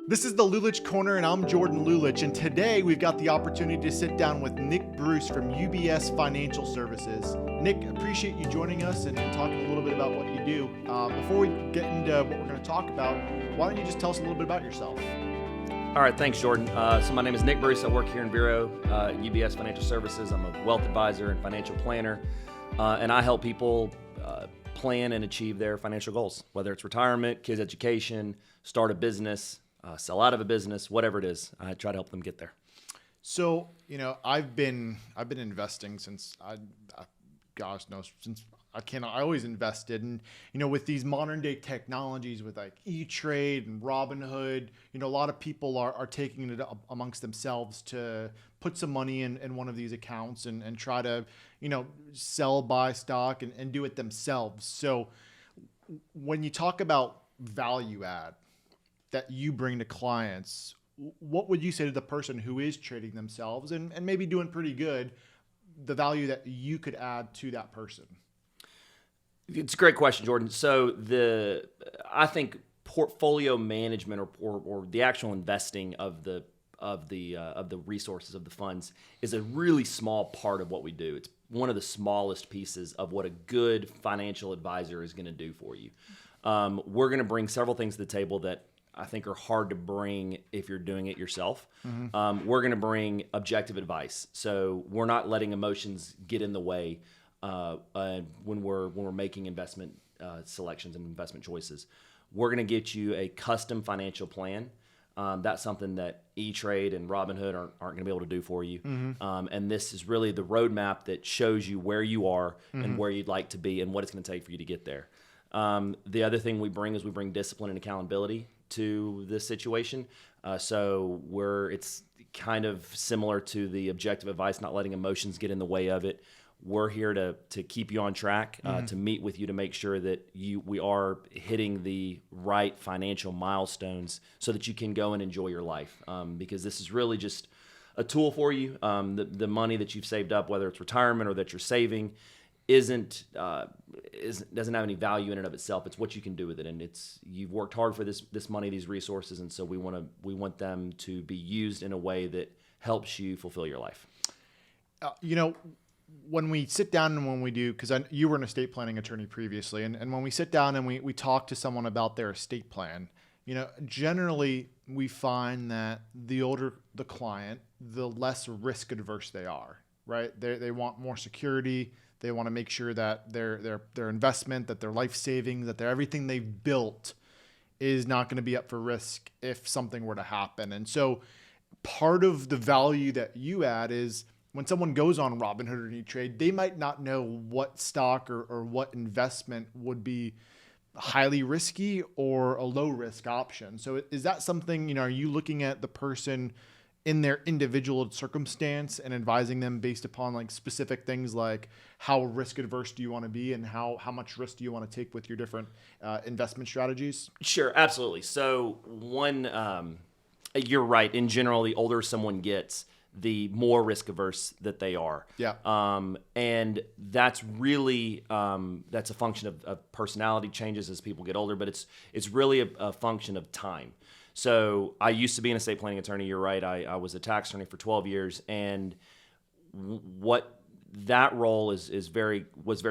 This is the Lulich Corner, and I'm Jordan Lulich, and today we've got the opportunity to sit down with Nick Bruce from UBS Financial Services. Nick, appreciate you joining us and talking a little bit about what you do. Before we get into what we're going to talk about, why don't you just tell us a little bit about yourself? All right, thanks, Jordan. So my name is Nick Bruce. I work here in Vero, UBS Financial Services. I'm a wealth advisor and financial planner, and I help people plan and achieve their financial goals, whether it's retirement, kids' education, start a business, sell out of a business, whatever it is. I try to help them get there. So, I've been investing since since I always invested. And, with these modern day technologies with like E-Trade and Robinhood, a lot of people are taking it up amongst themselves to put some money in one of these accounts and try to, sell, buy stock and do it themselves. So when you talk about value add that you bring to clients, what would you say to the person who is trading themselves and maybe doing pretty good, the value that you could add to that person? It's a great question, Jordan. So I think portfolio management or the actual investing of the resources of the funds is a really small part of what we do. It's one of the smallest pieces of what a good financial advisor is going to do for you. We're going to bring several things to the table that I think are hard to bring if you're doing it yourself. Mm-hmm. We're going to bring objective advice. So we're not letting emotions get in the way when we're making investment selections and investment choices. We're going to get you a custom financial plan. That's something that E-Trade and Robinhood aren't going to be able to do for you. Mm-hmm. And this is really the roadmap that shows you where you are mm-hmm. and where you'd like to be and what it's going to take for you to get there. The other thing we bring discipline and accountability to this situation. So it's kind of similar to the objective advice, not letting emotions get in the way of it. We're here to keep you on track, mm-hmm. to meet with you to make sure that we are hitting the right financial milestones so that you can go and enjoy your life. Because this is really just a tool for you. The money that you've saved up, whether it's retirement or that you're saving, doesn't have any value in and of itself. It's what you can do with it, and you've worked hard for this money, these resources, and so we want them to be used in a way that helps you fulfill your life. When we sit down and when we do, because you were an estate planning attorney previously, and when we sit down and we talk to someone about their estate plan, generally we find that the older the client, the less risk adverse they are, right? They want more security. They want to make sure that their investment, that their life savings, that everything they've built is not going to be up for risk if something were to happen. And so part of the value that you add is when someone goes on Robinhood or E-Trade, they might not know what stock or what investment would be highly risky or a low risk option. So is that something, are you looking at the person in their individual circumstance and advising them based upon like specific things like how risk adverse do you want to be and how much risk do you want to take with your different investment strategies? Sure, absolutely. So you're right. In general, the older someone gets, the more risk averse that they are. Yeah. And that's really that's a function of personality changes as people get older, but it's really a function of time. So I used to be an estate planning attorney. You're right. I was a tax attorney for 12 years, and what that role was very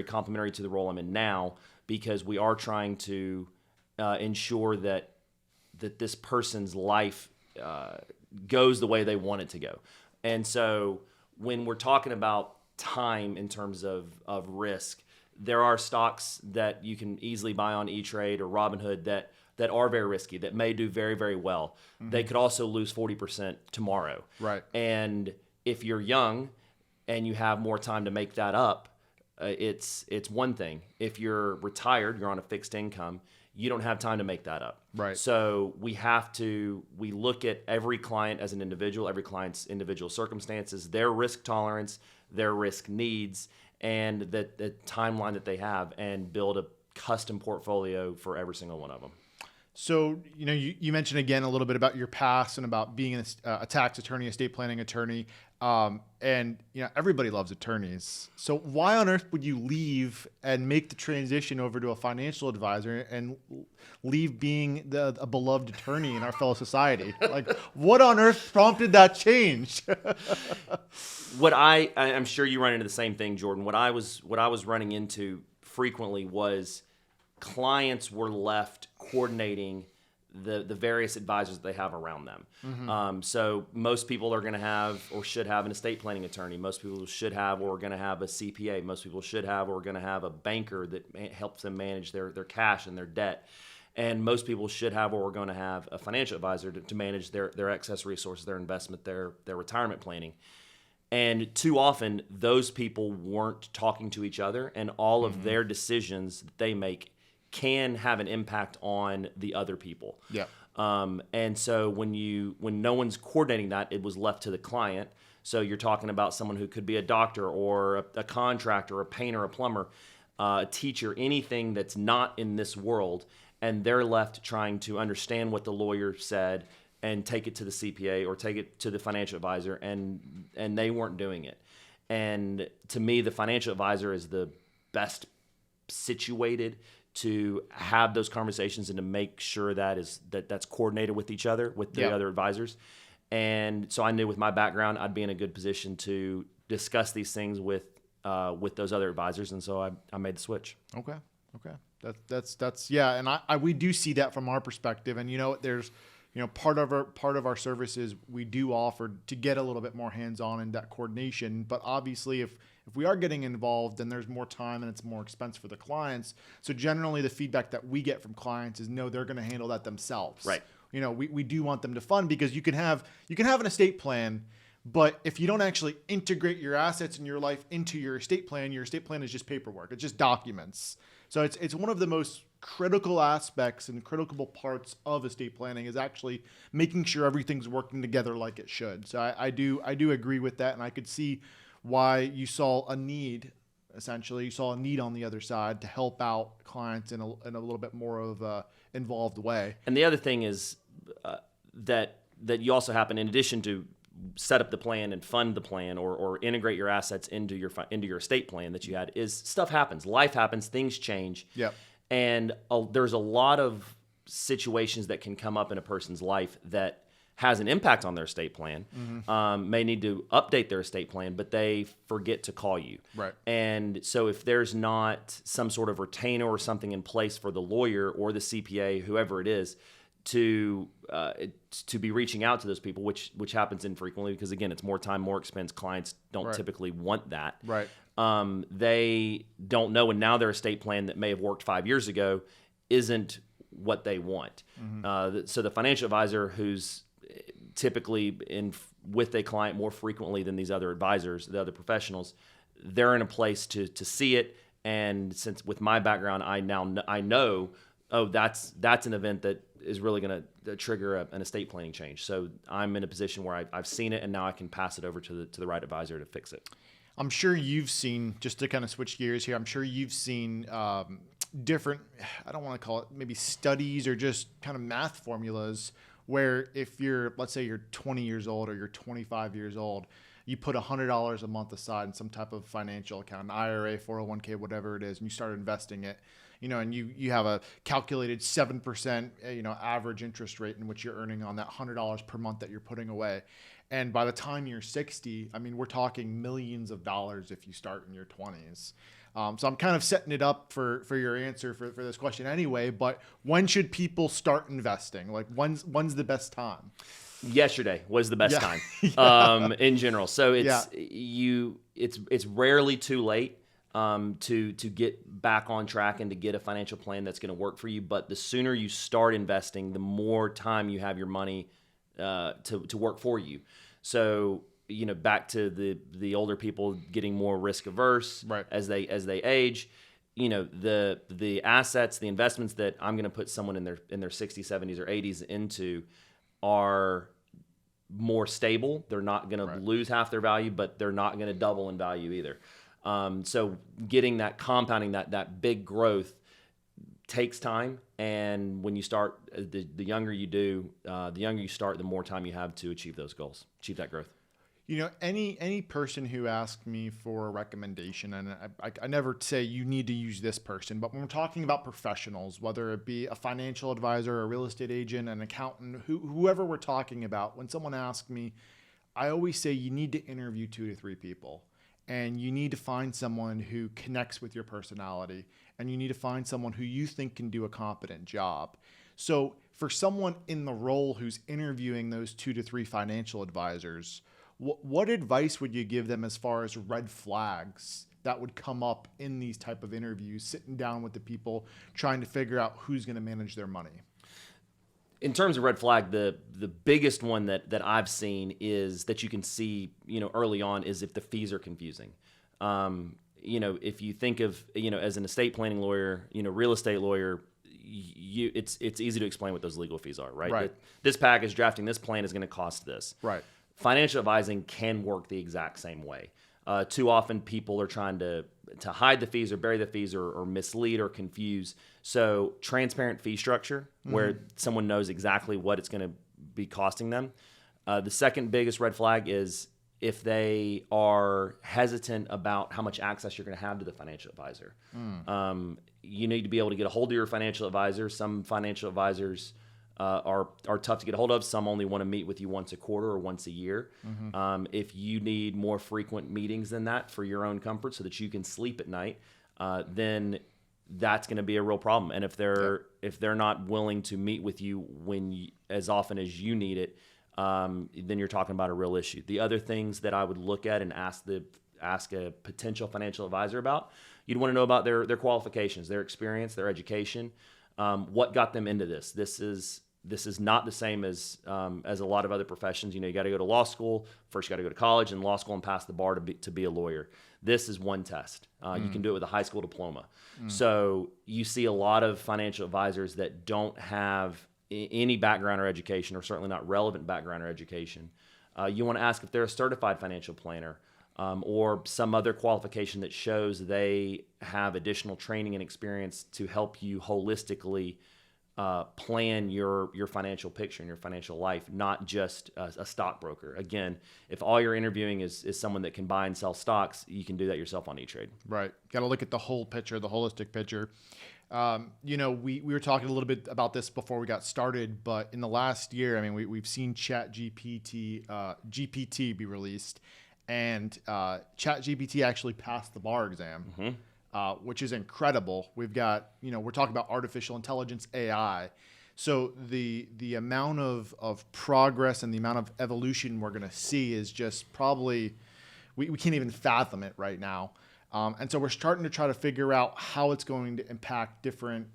complementary to the role I'm in now, because we are trying to ensure that this person's life goes the way they want it to go. And so when we're talking about time in terms of risk, there are stocks that you can easily buy on E-Trade or Robinhood that are very risky, that may do very, very well. Mm-hmm. They could also lose 40% tomorrow. Right. And if you're young and you have more time to make that up, it's one thing. If you're retired, you're on a fixed income, you don't have time to make that up. Right. So we look at every client as an individual, every client's individual circumstances, their risk tolerance, their risk needs, and the timeline that they have, and build a custom portfolio for every single one of them. So, you mentioned again a little bit about your past and about being a tax attorney, estate planning attorney. And everybody loves attorneys. So why on earth would you leave and make the transition over to a financial advisor and leave being a beloved attorney in our fellow society? Like, what on earth prompted that change? I'm sure you run into the same thing, Jordan. What I was running into frequently was clients were left coordinating the various advisors that they have around them. Mm-hmm. So most people are going to have or should have an estate planning attorney. Most people should have or are going to have a CPA. Most people should have or are going to have a banker that helps them manage their cash and their debt. And most people should have or are going to have a financial advisor to manage their excess resources, their investment, their retirement planning. And too often, those people weren't talking to each other, and all of their decisions that they make can have an impact on the other people. Yeah. And so when no one's coordinating that, it was left to the client. So you're talking about someone who could be a doctor or a contractor, a painter, a plumber, a teacher, anything that's not in this world, and they're left trying to understand what the lawyer said and take it to the CPA or take it to the financial advisor, and they weren't doing it. And to me, the financial advisor is the best situated to have those conversations and to make sure that's coordinated with each other, with the other advisors. And so I knew with my background, I'd be in a good position to discuss these things with those other advisors. And so I made the switch. Okay. That's yeah. And we do see that from our perspective. And there's, part of our services we do offer to get a little bit more hands-on in that coordination. But obviously, if we are getting involved, then there's more time and it's more expense for the clients. So generally, the feedback that we get from clients is no, they're going to handle that themselves. Right. We do want them to fund, because you can have an estate plan, but if you don't actually integrate your assets in your life into your estate plan is just paperwork. It's just documents. So it's one of the most critical aspects and critical parts of estate planning is actually making sure everything's working together like it should. So I do agree with that, and I could see why you saw a need. Essentially, you saw a need on the other side to help out clients in a little bit more of a involved way. And the other thing is that you also happen, in addition to set up the plan and fund the plan or integrate your assets into your estate plan that you had, is stuff happens, life happens, things change. Yeah. And there's a lot of situations that can come up in a person's life that has an impact on their estate plan. Mm-hmm. May need to update their estate plan, but they forget to call you. Right. And so if there's not some sort of retainer or something in place for the lawyer or the CPA, whoever it is, to be reaching out to those people, which happens infrequently, because again, it's more time, more expense. Clients don't typically want that. Right. They don't know, and now their estate plan that may have worked 5 years ago isn't what they want. Mm-hmm. So the financial advisor, who's typically with a client more frequently than these other advisors, the other professionals, they're in a place to see it. And since with my background, I know, oh, that's an event that is really going to trigger an estate planning change. So I'm in a position where I've seen it, and now I can pass it over to the right advisor to fix it. I'm sure you've seen, just to kind of switch gears here, I'm sure you've seen different, I don't want to call it maybe studies or just kind of math formulas, where if let's say you're 20 years old or you're 25 years old, you put $100 a month aside in some type of financial account, an IRA, 401k, whatever it is, and you start investing it, and you have a calculated 7%, average interest rate in which you're earning on that $100 per month that you're putting away. And by the time you're 60, we're talking millions of dollars if you start in your 20s. So I'm kind of setting it up for your answer for this question anyway, but when should people start investing? Like when's the best time? Yesterday was the best time in general. So it's rarely too late to get back on track and to get a financial plan that's going to work for you. But the sooner you start investing, the more time you have your money to work for you. So back to the older people getting more risk averse as they age. The assets, the investments that I'm going to put someone in their 60s, 70s, or 80s into are more stable. They're not going to lose half their value, but they're not going to double in value either. So getting that compounding, that big growth, takes time, and when you start, the younger you do, the younger you start, the more time you have to achieve those goals, achieve that growth. Any person who asks me for a recommendation, and I never say you need to use this person, but when we're talking about professionals, whether it be a financial advisor, a real estate agent, an accountant, whoever we're talking about, when someone asks me, I always say you need to interview 2 to 3 people, and you need to find someone who connects with your personality, and you need to find someone who you think can do a competent job. So for someone in the role who's interviewing those 2 to 3 financial advisors, what advice would you give them as far as red flags that would come up in these type of interviews, sitting down with the people trying to figure out who's going to manage their money? In terms of red flag, the biggest one that I've seen is that you can see, early on, is if the fees are confusing. If you think of, as an estate planning lawyer, real estate lawyer, it's easy to explain what those legal fees are, right? Right. This package, drafting this plan is going to cost this. Right. Financial advising can work the exact same way. Too often people are trying to hide the fees or bury the fees or mislead or confuse. So transparent fee structure where someone knows exactly what it's going to be costing them. The second biggest red flag is if they are hesitant about how much access you're going to have to the financial advisor. You need to be able to get a hold of your financial advisor. Some financial advisors are tough to get a hold of. Some only want to meet with you once a quarter or once a year. If you need more frequent meetings than that for your own comfort so that you can sleep at night, then that's going to be a real problem. And if they're not willing to meet with you as often as you need it, then you're talking about a real issue. The other things that I would look at and ask a potential financial advisor about, you'd want to know about their qualifications, their experience, their education. What got them into this? This is not the same as a lot of other professions. You got to go to law school. First, you got to go to college and law school and pass the bar to be a lawyer. This is one test. You can do it with a high school diploma. So you see a lot of financial advisors that don't have any background or education, or certainly not relevant background or education. You want to ask if they're a certified financial planner. Or some other qualification that shows they have additional training and experience to help you holistically plan your financial picture and your financial life, not just a stockbroker. Again, if all you're interviewing is someone that can buy and sell stocks, you can do that yourself on E-Trade. Right. Got to look at the whole picture, the holistic picture. We were talking a little bit about this before we got started, but in the last year, we've seen GPT be released. And ChatGPT actually passed the bar exam, which is incredible. We've got, we're talking about artificial intelligence, AI. So the amount of progress and the amount of evolution we're going to see is just probably, we can't even fathom it right now. And so we're starting to try to figure out how it's going to impact different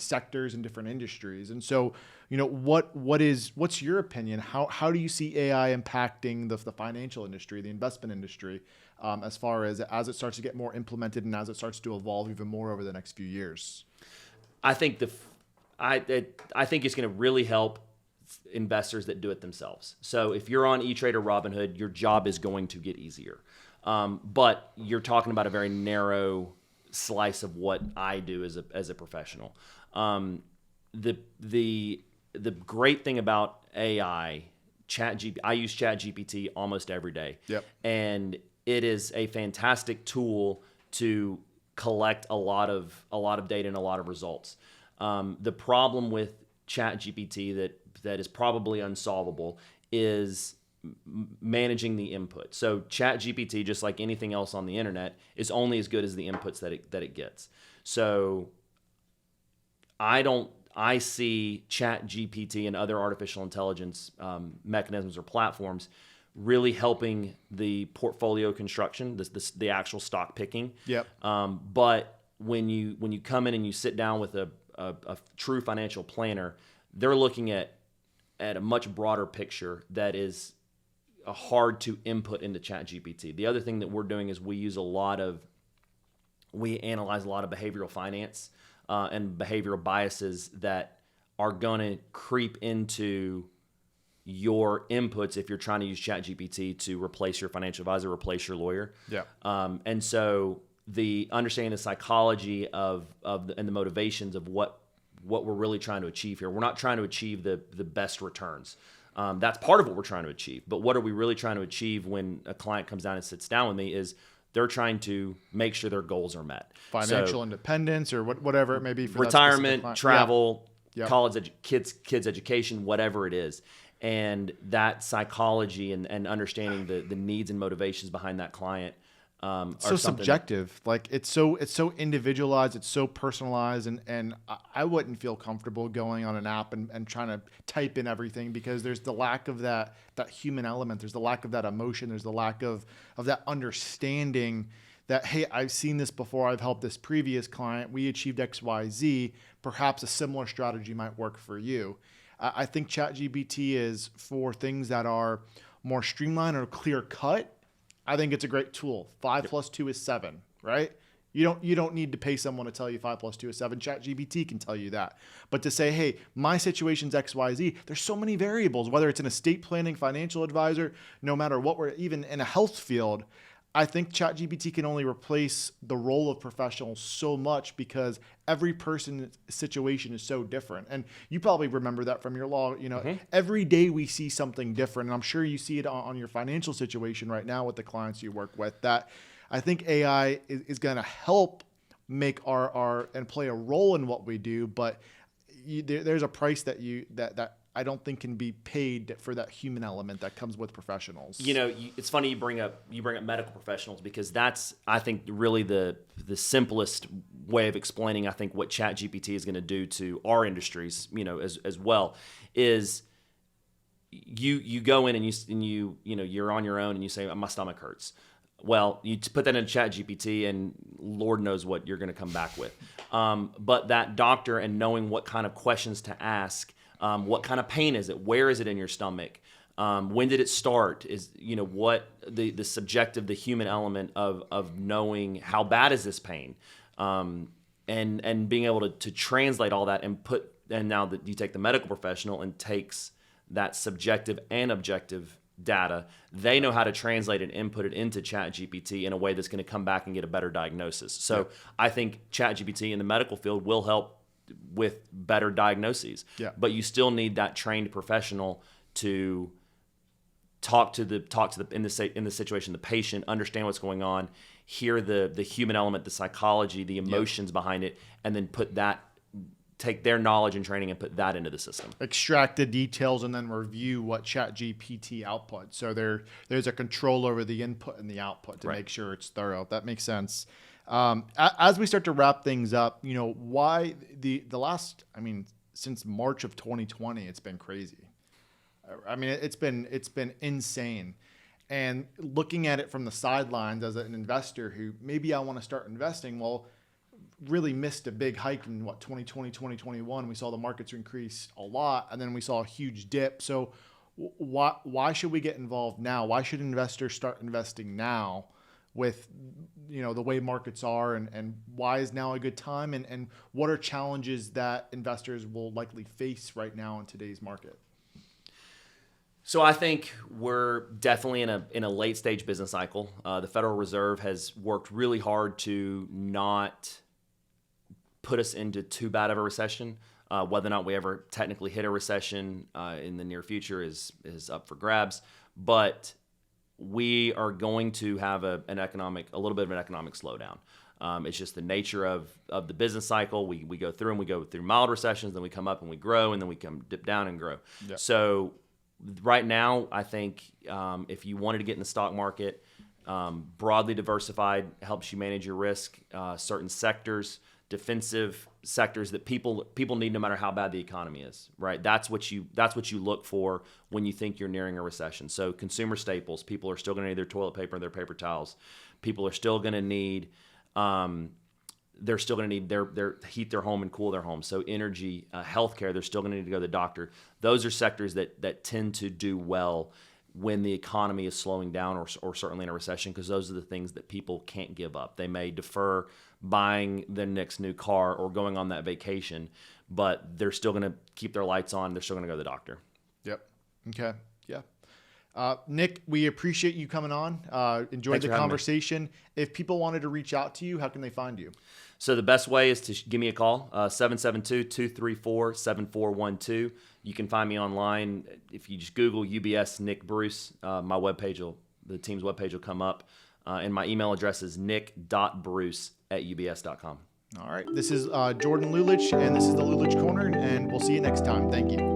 sectors and different industries. And so, what's your opinion? How do you see AI impacting the financial industry, the investment industry, as far as it starts to get more implemented and as it starts to evolve even more over the next few years? I think I think it's going to really help investors that do it themselves. So if you're on E-Trade or Robinhood, your job is going to get easier. But you're talking about a very narrow slice of what I do as a professional. The great thing about AI, I use ChatGPT almost every day. Yep. And it is a fantastic tool to collect a lot of data and a lot of results. The problem with ChatGPT that is probably unsolvable is managing the input. So ChatGPT, just like anything else on the internet, is only as good as the inputs that it gets. So I see ChatGPT and other artificial intelligence mechanisms or platforms really helping the portfolio construction, the actual stock picking. Yep. But when you come in and you sit down with a true financial planner, they're looking at a much broader picture that is hard to input into ChatGPT. The other thing that we're doing is we analyze a lot of behavioral finance and behavioral biases that are going to creep into your inputs if you're trying to use ChatGPT to replace your financial advisor, replace your lawyer. Yeah. And so the understanding the psychology and the motivations of what we're really trying to achieve here. We're not trying to achieve the best returns. That's part of what we're trying to achieve. But what are we really trying to achieve when a client comes down and sits down with me is they're trying to make sure their goals are met. Financial independence or whatever it may be for retirement, that travel, Yep. college, kids education, whatever it is. And that psychology and understanding the needs and motivations behind that client are so something subjective. Like it's so individualized, it's so personalized, and I wouldn't feel comfortable going on an app and trying to type in everything because there's the lack of that human element. There's the lack of that emotion. There's the lack of that understanding that, hey, I've seen this before. I've helped this previous client. We achieved X, Y, Z. Perhaps a similar strategy might work for you. I think ChatGPT is for things that are more streamlined or clear cut. I think it's a great tool. 5 plus 2 is 7, right? You don't need to pay someone to tell you 5 plus 2 is 7. ChatGPT can tell you that. But to say, hey, my situation's X, Y, Z, there's so many variables, whether it's an estate planning, financial advisor, no matter what, we're even in a health field. I think ChatGPT can only replace the role of professionals so much because every person's situation is so different. And you probably remember that from your law. Every day we see something different. And I'm sure you see it on your financial situation right now with the clients you work with, that I think AI is going to help make our and play a role in what we do. But there's a price that I don't think can be paid for that human element that comes with professionals. It's funny you bring up medical professionals because that's, I think, really the simplest way of explaining, I think, what ChatGPT is going to do to our industries, as well, is you go in and you're on your own and you say, my stomach hurts. Well, you put that in ChatGPT and Lord knows what you're going to come back with. But that doctor and knowing what kind of questions to ask, what kind of pain is it? Where is it in your stomach? When did it start? Is what the subjective, the human element of knowing how bad is this pain, and being able to translate all that and now that you take the medical professional and takes that subjective and objective data, they know how to translate and input it into ChatGPT in a way that's going to come back and get a better diagnosis. So yeah. I think ChatGPT in the medical field will help with better diagnoses. Yeah. But you still need that trained professional to talk to the in the situation, the patient, understand what's going on, hear the human element, the psychology, the emotions behind it, and then take their knowledge and training and put that into the system. Extract the details and then review what ChatGPT output. So there's a control over the input and the output to make sure it's thorough. That makes sense. As we start to wrap things up, why the last, since March of 2020, it's been crazy. It's been insane. And looking at it from the sidelines as an investor who maybe I want to start investing, really missed a big hike in 2020, 2021. We saw the markets increase a lot, and then we saw a huge dip. So why should we get involved now? Why should investors start investing now with the way markets are, and why is now a good time, and what are challenges that investors will likely face right now in today's market? So I think we're definitely in a late stage business cycle. The Federal Reserve has worked really hard to not put us into too bad of a recession. Whether or not we ever technically hit a recession in the near future is up for grabs. But we are going to have a little bit of an economic slowdown. It's just the nature of the business cycle. We go through and we go through mild recessions, then we come up and we grow, and then we dip down and grow. Yep. So right now, I think if you wanted to get in the stock market, broadly diversified helps you manage your risk. Certain sectors, defensive sectors that people need no matter how bad the economy is, right? That's what you look for when you think you're nearing a recession. So consumer staples, people are still going to need their toilet paper and their paper towels. People are still going to need they're still going to need their heat their home and cool their home. So energy, healthcare, they're still going to need to go to the doctor. Those are sectors that tend to do well when the economy is slowing down or certainly in a recession, because those are the things that people can't give up. They may defer buying their next new car or going on that vacation, but they're still going to keep their lights on. They're still going to go to the doctor. Yep. Okay. Yeah. Nick, we appreciate you coming on. Enjoyed Thanks the for having me. conversation. If people wanted to reach out to you, how can they find you? So the best way is to give me a call, 772-234-7412. You can find me online. If you just Google UBS Nick Bruce, the team's webpage will come up. And my email address is nick.bruce@ubs.com. All right. This is Jordan Lulich, and this is the Lulich Corner, and we'll see you next time. Thank you.